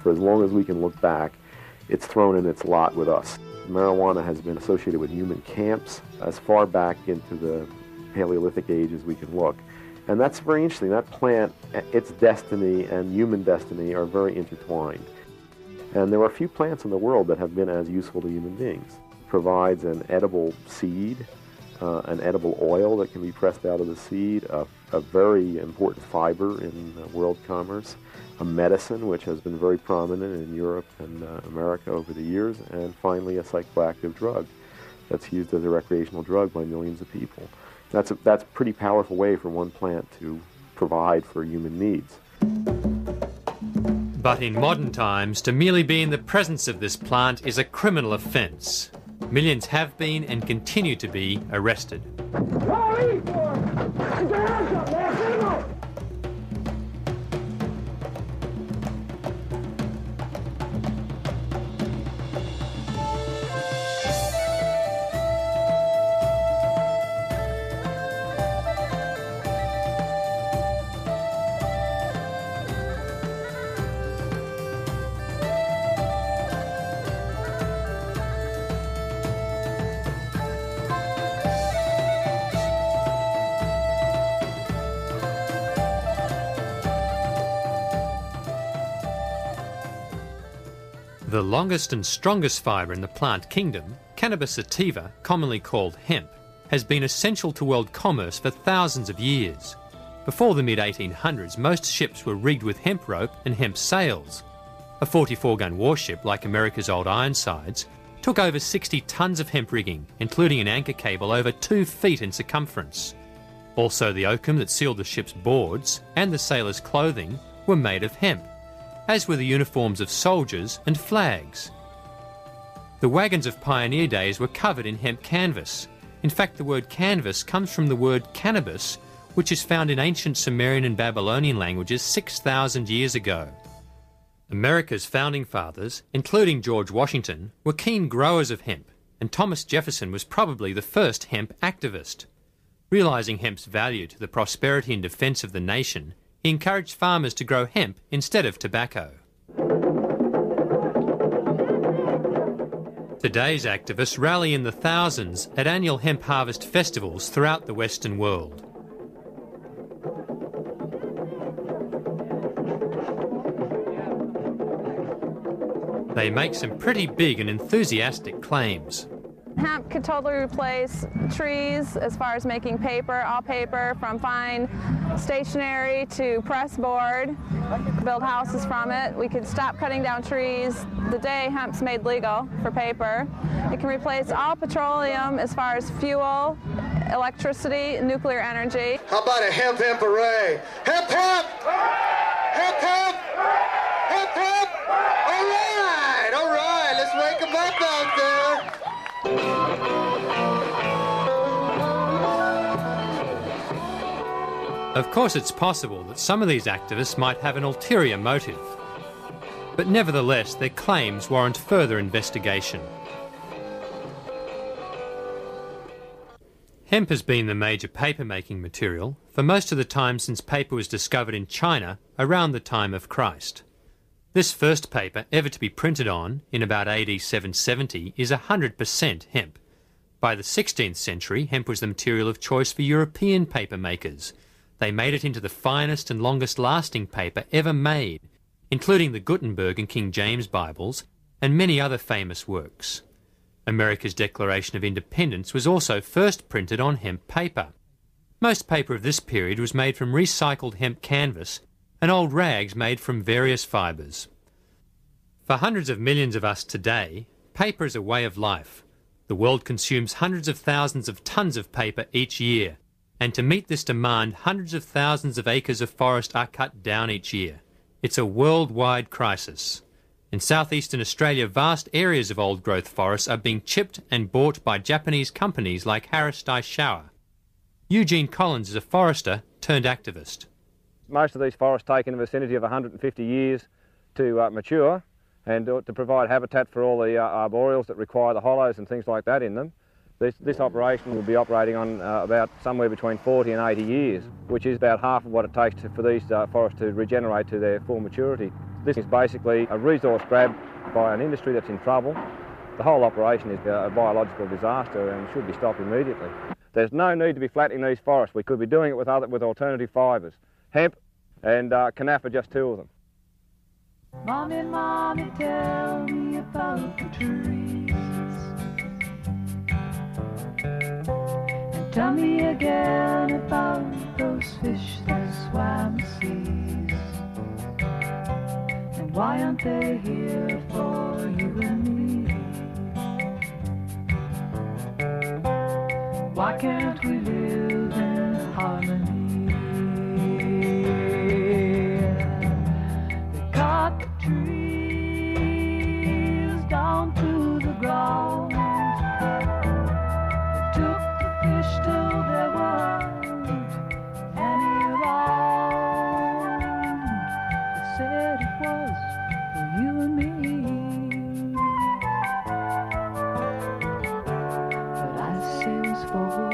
for as long as we can look back, it's thrown in its lot with us. Marijuana has been associated with human camps as far back into the Paleolithic age as we can look. And that's very interesting. That plant, its destiny and human destiny are very intertwined. And there are a few plants in the world that have been as useful to human beings. It provides an edible seed, an edible oil that can be pressed out of the seed, a very important fiber in world commerce, a medicine which has been very prominent in Europe and America over the years, and finally a psychoactive drug that's used as a recreational drug by millions of people. That's a pretty powerful way for one plant to provide for human needs. But in modern times, to merely be in the presence of this plant is a criminal offence. Millions have been and continue to be arrested. The longest and strongest fibre in the plant kingdom, Cannabis sativa, commonly called hemp, has been essential to world commerce for thousands of years. Before the mid-1800s, most ships were rigged with hemp rope and hemp sails. A 44-gun warship, like America's old Ironsides, took over 60 tons of hemp rigging, including an anchor cable over 2 feet in circumference. Also, the oakum that sealed the ship's boards and the sailors' clothing were made of hemp, as were the uniforms of soldiers and flags. The wagons of pioneer days were covered in hemp canvas. In fact, the word canvas comes from the word cannabis, which is found in ancient Sumerian and Babylonian languages 6,000 years ago. America's founding fathers, including George Washington, were keen growers of hemp, and Thomas Jefferson was probably the first hemp activist. Realising hemp's value to the prosperity and defence of the nation, he encouraged farmers to grow hemp instead of tobacco. Today's activists rally in the thousands at annual hemp harvest festivals throughout the Western world. They make some pretty big and enthusiastic claims. Hemp could totally replace trees as far as making paper, all paper, from fine stationery to press board, build houses from it. We could stop cutting down trees the day hemp's made legal for paper. It can replace all petroleum as far as fuel, electricity, nuclear energy. How about a hemp hemp hooray? Hemp hemp! Hemp hemp! Hemp hemp! All right, let's wake them up out there. Of course, it's possible that some of these activists might have an ulterior motive, but nevertheless their claims warrant further investigation. Hemp has been the major paper-making material for most of the time since paper was discovered in China around the time of Christ. This first paper ever to be printed on, in about AD 770, is 100% hemp. By the 16th century, hemp was the material of choice for European paper makers. They made it into the finest and longest-lasting paper ever made, including the Gutenberg and King James Bibles, and many other famous works. America's Declaration of Independence was also first printed on hemp paper. Most paper of this period was made from recycled hemp canvas and old rags made from various fibres. For hundreds of millions of us today, paper is a way of life. The world consumes hundreds of thousands of tons of paper each year, and to meet this demand, hundreds of thousands of acres of forest are cut down each year. It's a worldwide crisis. In southeastern Australia, vast areas of old-growth forests are being chipped and bought by Japanese companies like Harris Daishowa. Eugene Collins is a forester turned activist. Most of these forests take in the vicinity of 150 years to mature and to provide habitat for all the arboreals that require the hollows and things like that in them. This operation will be operating on about somewhere between 40 and 80 years, which is about half of what it takes for these forests to regenerate to their full maturity. This is basically a resource grab by an industry that's in trouble. The whole operation is a biological disaster and should be stopped immediately. There's no need to be flattening these forests. We could be doing it with alternative fibres. Hemp and canaf are just two of them. Mommy, Mommy, tell me about the trees. And tell me again about those fish that swam the seas. And why aren't they here for you and me? Why can't we live in harmony? They cut the trees down to the ground. They took the fish till there weren't any around. They said it was for you and me. But I say it was for